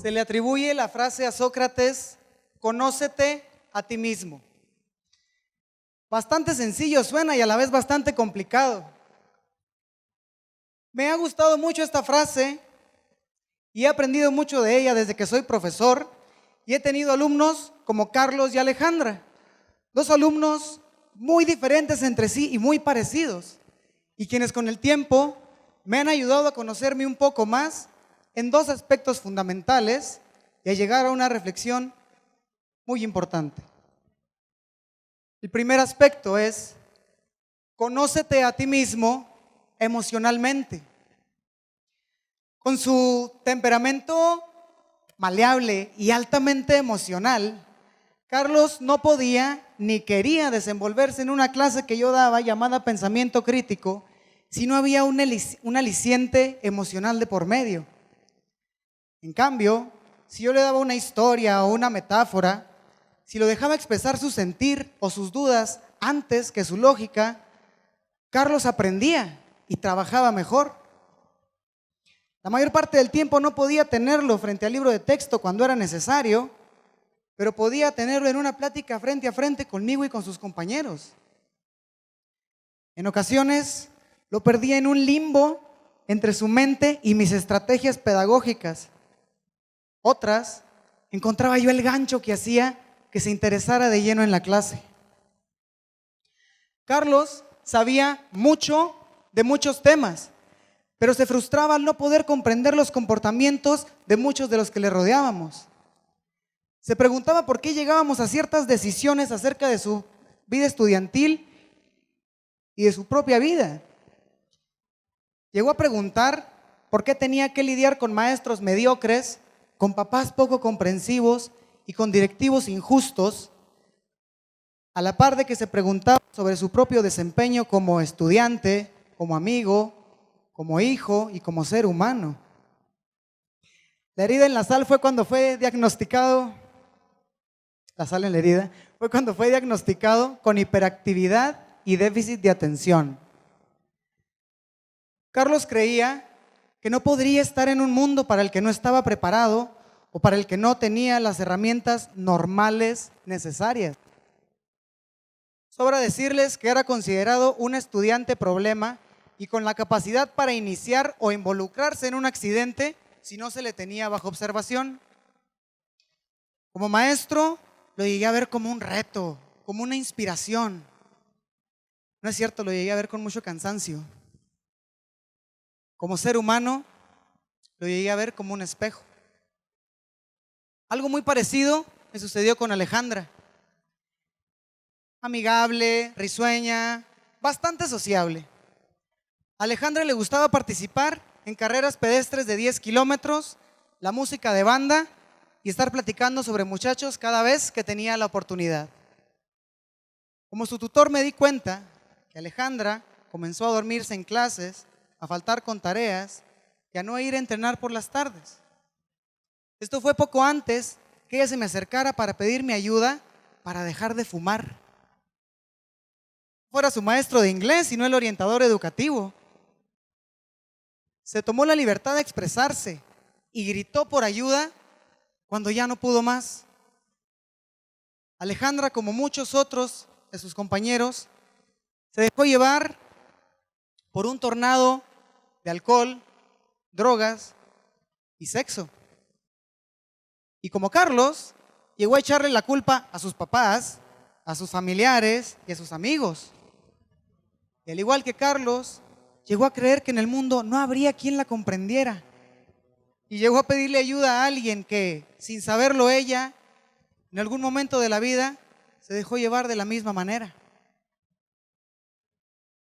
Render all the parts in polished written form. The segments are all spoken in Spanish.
Se le atribuye la frase a Sócrates: conócete a ti mismo. Bastante sencillo suena y a la vez bastante complicado. Me ha gustado mucho esta frase y he aprendido mucho de ella desde que soy profesor y he tenido alumnos como Carlos y Alejandra, dos alumnos muy diferentes entre sí y muy parecidos, y quienes con el tiempo me han ayudado a conocerme un poco más en dos aspectos fundamentales y a llegar a una reflexión muy importante. El primer aspecto es: conócete a ti mismo emocionalmente. Con su temperamento maleable y altamente emocional, Carlos no podía ni quería desenvolverse en una clase que yo daba llamada Pensamiento Crítico si no había un aliciente emocional de por medio. En cambio, si yo le daba una historia o una metáfora, si lo dejaba expresar su sentir o sus dudas antes que su lógica, Carlos aprendía y trabajaba mejor. La mayor parte del tiempo no podía tenerlo frente al libro de texto cuando era necesario, pero podía tenerlo en una plática frente a frente conmigo y con sus compañeros. En ocasiones lo perdía en un limbo entre su mente y mis estrategias pedagógicas. Otras, encontraba yo el gancho que hacía que se interesara de lleno en la clase. Carlos sabía mucho de muchos temas, pero se frustraba al no poder comprender los comportamientos de muchos de los que le rodeábamos. Se preguntaba por qué llegábamos a ciertas decisiones acerca de su vida estudiantil y de su propia vida. Llegó a preguntar por qué tenía que lidiar con maestros mediocres, con papás poco comprensivos y con directivos injustos, a la par de que se preguntaba sobre su propio desempeño como estudiante, como amigo, como hijo y como ser humano. La herida en la sal fue cuando fue diagnosticado, la sal en la herida, fue cuando fue diagnosticado con hiperactividad y déficit de atención. Carlos creía que no podría estar en un mundo para el que no estaba preparado o para el que no tenía las herramientas normales necesarias. Sobra decirles que era considerado un estudiante problema y con la capacidad para iniciar o involucrarse en un accidente si no se le tenía bajo observación. Como maestro lo llegué a ver como un reto, como una inspiración. No es cierto, lo llegué a ver con mucho cansancio. Como ser humano lo llegué a ver como un espejo. Algo muy parecido me sucedió con Alejandra. Amigable, risueña, bastante sociable. A Alejandra le gustaba participar en carreras pedestres de 10 kilómetros, la música de banda y estar platicando sobre muchachos cada vez que tenía la oportunidad. Como su tutor me di cuenta que Alejandra comenzó a dormirse en clases, a faltar con tareas y a no ir a entrenar por las tardes. Esto fue poco antes que ella se me acercara para pedirme ayuda para dejar de fumar. Fuera su maestro de inglés y no el orientador educativo. Se tomó la libertad de expresarse y gritó por ayuda cuando ya no pudo más. Alejandra, como muchos otros de sus compañeros, se dejó llevar por un tornado de alcohol, drogas y sexo. Y como Carlos, llegó a echarle la culpa a sus papás, a sus familiares y a sus amigos. Y al igual que Carlos, llegó a creer que en el mundo no habría quien la comprendiera. Y llegó a pedirle ayuda a alguien que, sin saberlo ella, en algún momento de la vida, se dejó llevar de la misma manera.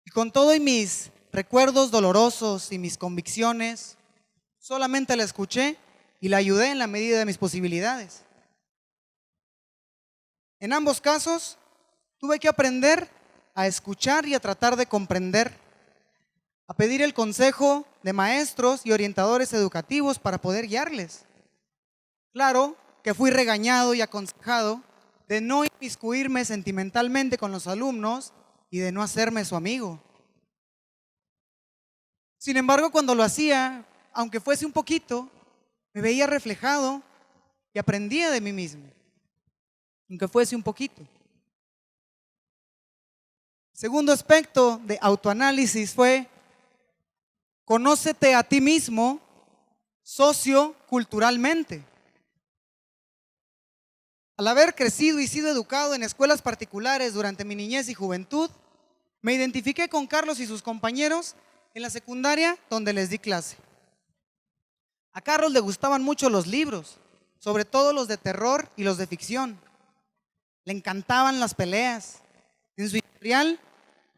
Y con todo y mis recuerdos dolorosos y mis convicciones, solamente la escuché y la ayudé en la medida de mis posibilidades. En ambos casos, tuve que aprender a escuchar y a tratar de comprender, a pedir el consejo de maestros y orientadores educativos para poder guiarles. Claro que fui regañado y aconsejado de no inmiscuirme sentimentalmente con los alumnos y de no hacerme su amigo. Sin embargo, cuando lo hacía, aunque fuese un poquito, me veía reflejado y aprendía de mí mismo, aunque fuese un poquito. Segundo aspecto de autoanálisis fue: conócete a ti mismo socioculturalmente. Al haber crecido y sido educado en escuelas particulares durante mi niñez y juventud, me identifiqué con Carlos y sus compañeros en la secundaria donde les di clase. A Carlos le gustaban mucho los libros, sobre todo los de terror y los de ficción. Le encantaban las peleas. En su historial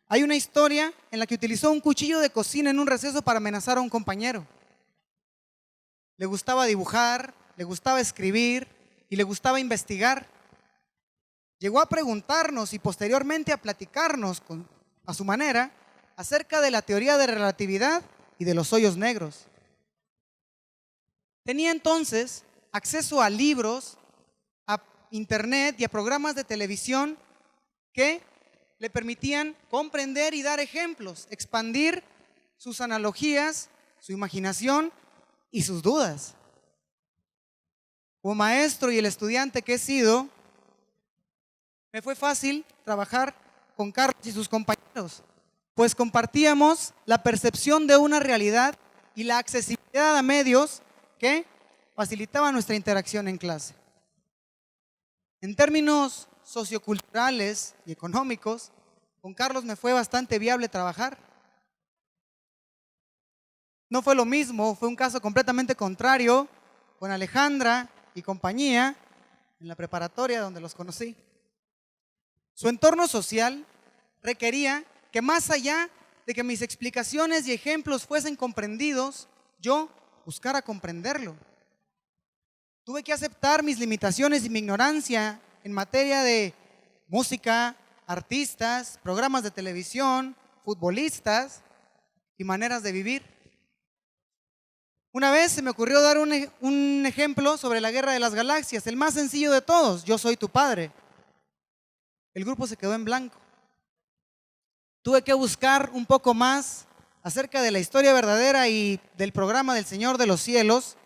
hay una historia en la que utilizó un cuchillo de cocina en un receso para amenazar a un compañero. Le gustaba dibujar, le gustaba escribir y le gustaba investigar. Llegó a preguntarnos y posteriormente a platicarnos a su manera acerca de la teoría de relatividad y de los hoyos negros. Tenía entonces acceso a libros, a internet y a programas de televisión que le permitían comprender y dar ejemplos, expandir sus analogías, su imaginación y sus dudas. Como maestro y el estudiante que he sido, me fue fácil trabajar con Carlos y sus compañeros, pues compartíamos la percepción de una realidad y la accesibilidad a medios que facilitaban nuestra interacción en clase. En términos socioculturales y económicos, con Carlos me fue bastante viable trabajar. No fue lo mismo, fue un caso completamente contrario con Alejandra y compañía en la preparatoria donde los conocí. Su entorno social requería que más allá de que mis explicaciones y ejemplos fuesen comprendidos, yo buscara comprenderlo. Tuve que aceptar mis limitaciones y mi ignorancia en materia de música, artistas, programas de televisión, futbolistas y maneras de vivir. Una vez se me ocurrió dar un ejemplo sobre la Guerra de las Galaxias, el más sencillo de todos: yo soy tu padre. El grupo se quedó en blanco. Tuve que buscar un poco más acerca de la historia verdadera y del programa del Señor de los Cielos,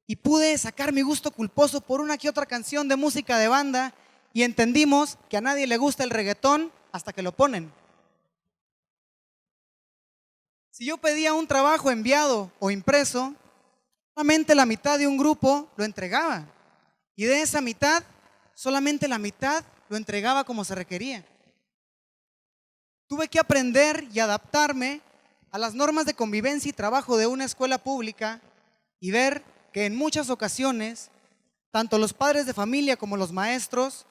y pude sacar mi gusto culposo por una que otra canción de música de banda, y entendimos que a nadie le gusta el reggaetón hasta que lo ponen. Si yo pedía un trabajo enviado o impreso, solamente la mitad de un grupo lo entregaba, y de esa mitad, solamente la mitad lo entregaba como se requería. Tuve que aprender y adaptarme a las normas de convivencia y trabajo de una escuela pública y ver que en muchas ocasiones, tanto los padres de familia como los maestros,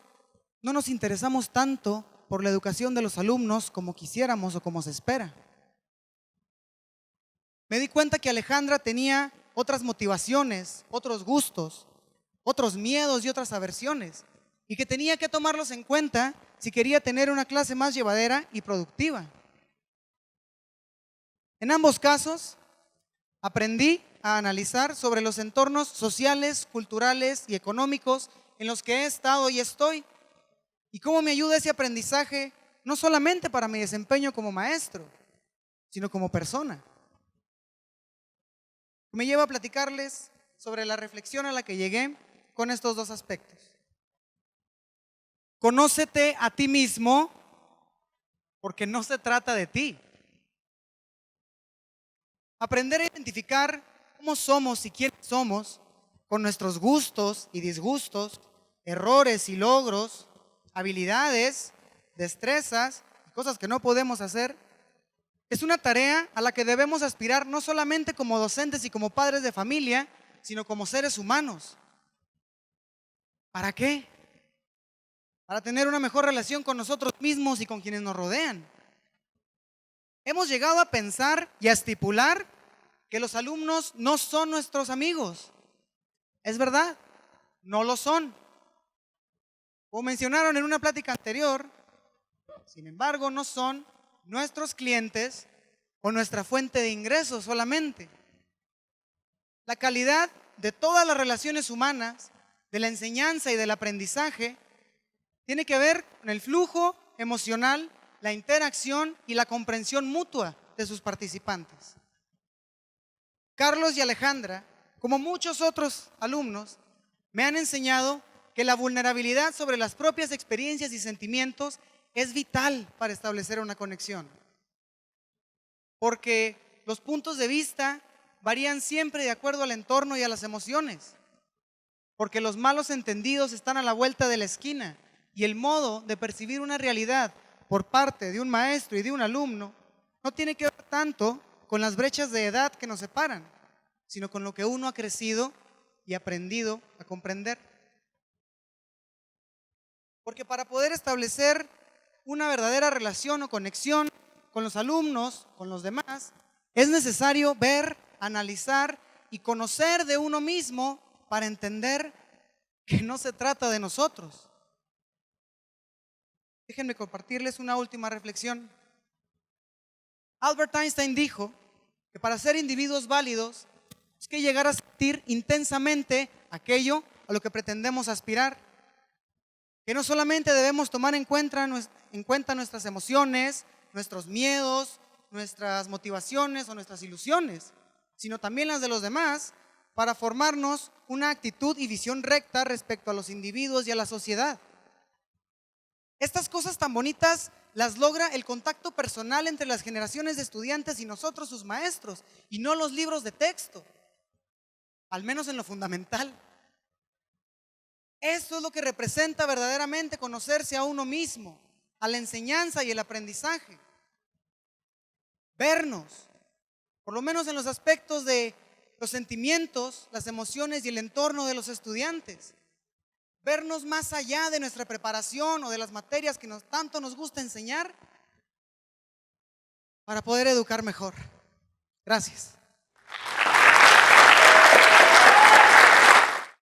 no nos interesamos tanto por la educación de los alumnos como quisiéramos o como se espera. Me di cuenta que Alejandra tenía otras motivaciones, otros gustos, otros miedos y otras aversiones, y que tenía que tomarlos en cuenta si quería tener una clase más llevadera y productiva. En ambos casos, aprendí a analizar sobre los entornos sociales, culturales y económicos en los que he estado y estoy, y cómo me ayuda ese aprendizaje no solamente para mi desempeño como maestro, sino como persona. Me lleva a platicarles sobre la reflexión a la que llegué con estos dos aspectos. Conócete a ti mismo, porque no se trata de ti. Aprender a identificar cómo somos y quiénes somos, con nuestros gustos y disgustos, errores y logros, habilidades, destrezas y cosas que no podemos hacer, es una tarea a la que debemos aspirar no solamente como docentes y como padres de familia, sino como seres humanos. ¿Para qué? Para tener una mejor relación con nosotros mismos y con quienes nos rodean. Hemos llegado a pensar y a estipular que los alumnos no son nuestros amigos. Es verdad, no lo son. Como mencionaron en una plática anterior, sin embargo, no son nuestros clientes o nuestra fuente de ingresos solamente. La calidad de todas las relaciones humanas, de la enseñanza y del aprendizaje, tiene que ver con el flujo emocional, la interacción y la comprensión mutua de sus participantes. Carlos y Alejandra como muchos otros alumnos, me han enseñado que la vulnerabilidad sobre las propias experiencias y sentimientos es vital para establecer una conexión. Porque los puntos de vista varían siempre de acuerdo al entorno y a las emociones. Porque los malos entendidos están a la vuelta de la esquina y el modo de percibir una realidad por parte de un maestro y de un alumno no tiene que ver tanto con las brechas de edad que nos separan, sino con lo que uno ha crecido y aprendido a comprender. Porque para poder establecer una verdadera relación o conexión con los alumnos, con los demás, es necesario ver, analizar y conocer de uno mismo para entender que no se trata de nosotros. Déjenme compartirles una última reflexión. Albert Einstein dijo que para ser individuos válidos es que llegar a sentir intensamente aquello a lo que pretendemos aspirar. Que no solamente debemos tomar en cuenta nuestras emociones, nuestros miedos, nuestras motivaciones o nuestras ilusiones, sino también las de los demás para formarnos una actitud y visión recta respecto a los individuos y a la sociedad. Estas cosas tan bonitas las logra el contacto personal entre las generaciones de estudiantes y nosotros, sus maestros, y no los libros de texto, al menos en lo fundamental. Esto es lo que representa verdaderamente conocerse a uno mismo, a la enseñanza y el aprendizaje. Vernos, por lo menos en los aspectos de los sentimientos, las emociones y el entorno de los estudiantes. Vernos más allá de nuestra preparación o de las materias que tanto nos gusta enseñar para poder educar mejor. Gracias.